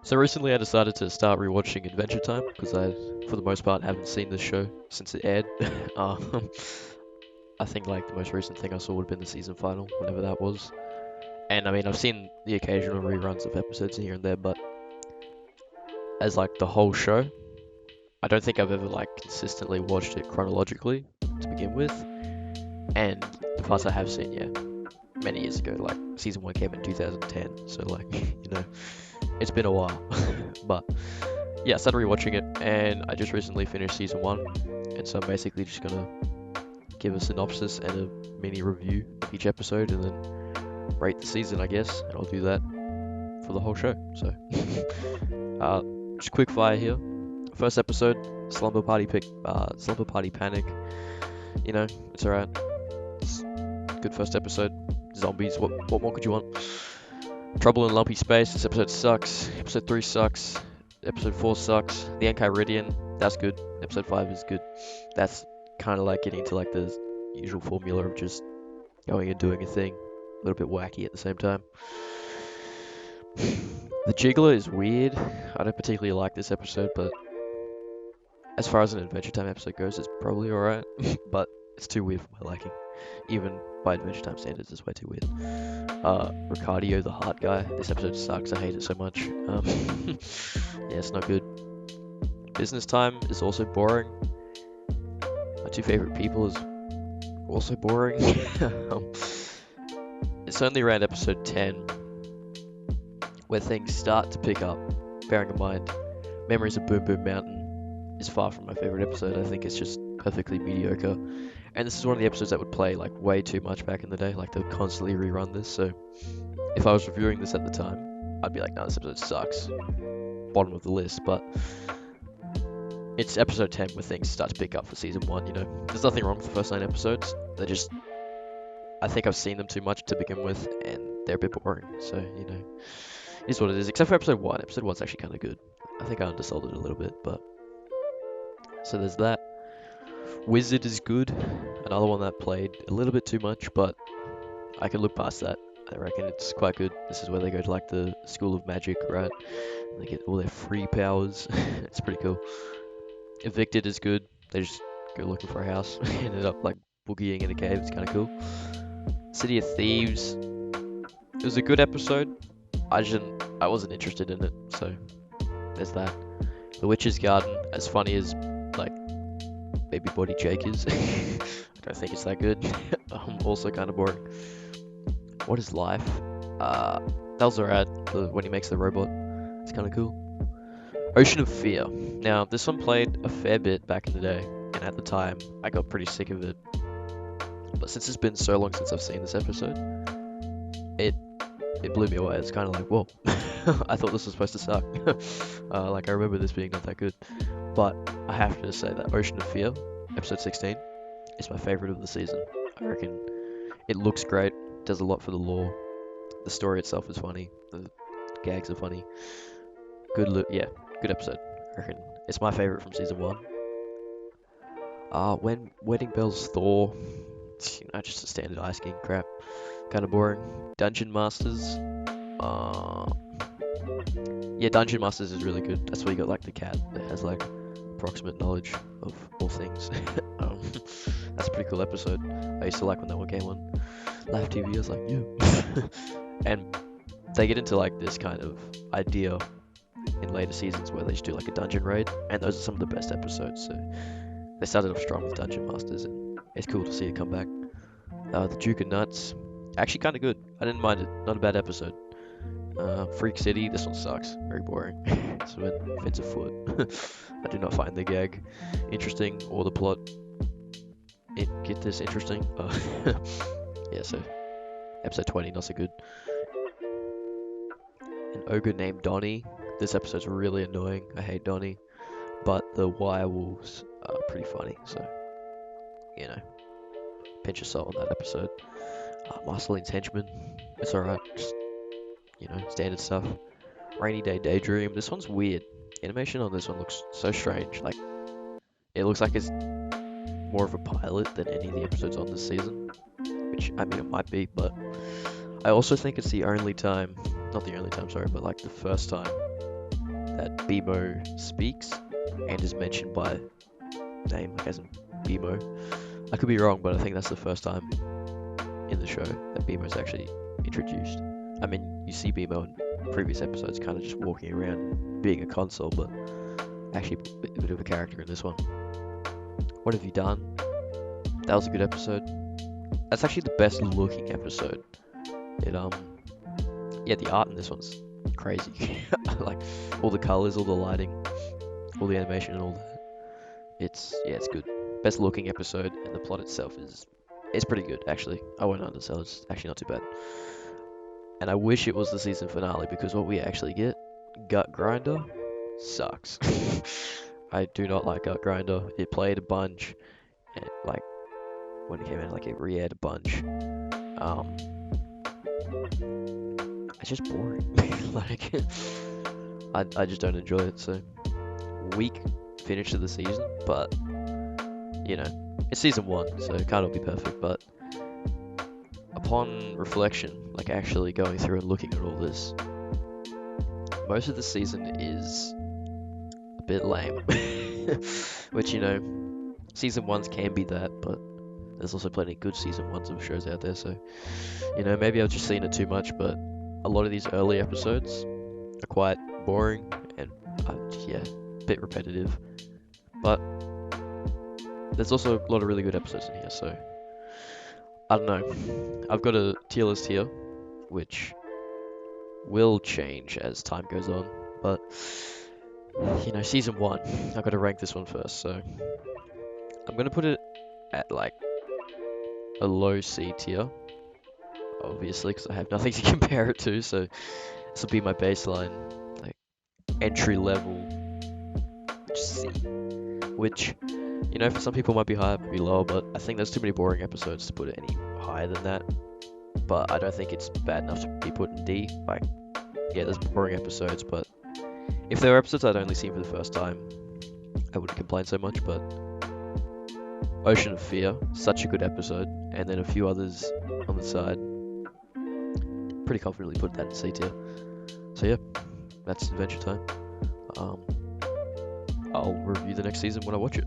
So recently I decided to start rewatching Adventure Time because I, for the most part, haven't seen this show since it aired. um, I think like the most recent thing I saw would have been the season final, whenever that was. And I mean, I've seen the occasional reruns of episodes here and there, but as like the whole show, I don't think I've ever like consistently watched it chronologically to begin with. And the parts I have seen, yeah, many years ago, like season one came in 2010, so like, it's been a while. But yeah, I started rewatching it, and I just recently finished season one, and so I'm basically just gonna give a synopsis and a mini review of each episode, and then rate the season, I guess, and I'll do that for the whole show. So, uh, just quick fire here. First episode, Slumber Party Panic. It's alright. It's a good first episode. Zombies. What more could you want? Trouble in Lumpy Space. This episode sucks. Episode 3 sucks. Episode 4 sucks. The Enchiridion, that's good. Episode 5 is good. That's kind of like getting into like the usual formula of just going and doing a thing. A little bit wacky at the same time. The Jiggler is weird. I don't particularly like this episode, but as far as an Adventure Time episode goes, it's probably alright. But it's too weird for my liking. Even by Adventure Time standards, it's way too weird. Ricardio, the heart guy. This episode sucks. I hate it so much. Yeah, it's not good. Business Time is also boring. My two favorite people is also boring. um, it's only around episode 10 where things start to pick up. Bearing in mind, Memories of Boom Boom Mountain is far from my favorite episode. I think it's just perfectly mediocre. And this is one of the episodes that would play like way too much back in the day. Like they would constantly rerun this. So if I was reviewing this at the time, I'd be like, no, this episode sucks. Bottom of the list. But it's episode 10 where things start to pick up for season 1. There's nothing wrong with the first 9 episodes. They're just, I think I've seen them too much to begin with, and they're a bit boring. So, it is what it is. Except for episode 1. Episode 1's actually kind of good. I think I undersold it a little bit, but... So there's that. Wizard is good. Another one that played a little bit too much, but I can look past that. I reckon it's quite good. This is where they go to like the School of Magic, right? And they get all their free powers. It's pretty cool. Evicted is good. They just go looking for a house. Ended up like boogieing in a cave. It's kind of cool. City of Thieves. It was a good episode. I wasn't interested in it, so there's that. The Witch's Garden, as funny as like Baby Body Jake is, I don't think it's that good. Also kind of boring. What is Life? That was alright. When he makes the robot, it's kind of cool. Ocean of Fear. Now, this one played a fair bit back in the day, and at the time, I got pretty sick of it. But since it's been so long since I've seen this episode, it blew me away. It's kind of like, whoa, I thought this was supposed to suck. Like, I remember this being not that good. But I have to say that Ocean of Fear, episode 16, is my favorite of the season. I reckon it looks great, does a lot for the lore. The story itself is funny. The gags are funny. Yeah, good episode. I reckon it's my favorite from season 1. When Wedding Bells Thor, just a standard Ice King crap. Kind of boring. Dungeon Masters. Yeah, Dungeon Masters is really good. That's where you got like the cat that has like approximate knowledge of all things. um, that's a pretty cool episode. I used to like when that one came on live TV. I was like, yeah. And they get into like this kind of idea in later seasons where they just do like a dungeon raid, and those are some of the best episodes. So they started off strong with Dungeon Masters, and it's cool to see it come back. The Duke of Nuts, actually kind of good. I didn't mind it. Not a bad episode. Freak City, this one sucks. Very boring. It's when Finn's a foot. I do not find the gag interesting or the plot. Get this interesting. Yeah, so episode 20, not so good. An ogre named Donnie. This episode's really annoying. I hate Donnie. But the wirewolves are pretty funny, so, pinch of salt on that episode. Marceline's Henchman. It's alright. Just, standard stuff. Rainy Day Daydream. This one's weird. Animation on this one looks so strange. Like, it looks like it's more of a pilot than any of the episodes on this season. Which, I mean, it might be, but I also think it's the only time, not the only time, sorry, but like the first time that BMO speaks and is mentioned by name, like as in BMO. I could be wrong, but I think that's the first time in the show that BMO's actually introduced. I mean, you see BMO in previous episodes kind of just walking around being a console, but actually a bit of a character in this one. What have you done? That was a good episode. That's actually the best looking episode. It yeah, the art in this one's crazy. Like all the colors, all the lighting, all the animation and all that. It's good. Best looking episode, and the plot itself is it's pretty good actually. I won't undersell it. It's actually not too bad. And I wish it was the season finale because what we actually get, Gut Grinder, sucks. I do not like Gut Grinder. It played a bunch, and like when it came out, like it re-aired a bunch. Um, it's just boring. Like I just don't enjoy it. So weak finish to the season, but you know it's season one, so it can't all be perfect. But upon reflection, like actually going through and looking at all this, most of the season is a bit lame. Which, season ones can be that, but there's also plenty of good season ones of shows out there, so, maybe I've just seen it too much, but a lot of these early episodes are quite boring and, yeah, a bit repetitive. But there's also a lot of really good episodes in here, so I don't know. I've got a tier list here, which will change as time goes on, but season one, I've got to rank this one first, so I'm gonna put it at like a low C tier, obviously, because I have nothing to compare it to, so this will be my baseline, like entry level C, which, for some people might be higher, might be lower, but I think there's too many boring episodes to put it any higher than that. But I don't think it's bad enough to be put in D. Like, yeah, there's boring episodes, but if there were episodes I'd only seen for the first time, I wouldn't complain so much. But Ocean of Fear, such a good episode, and then a few others on the side, pretty confidently put that in C tier. So yeah, that's Adventure Time. I'll review the next season when I watch it.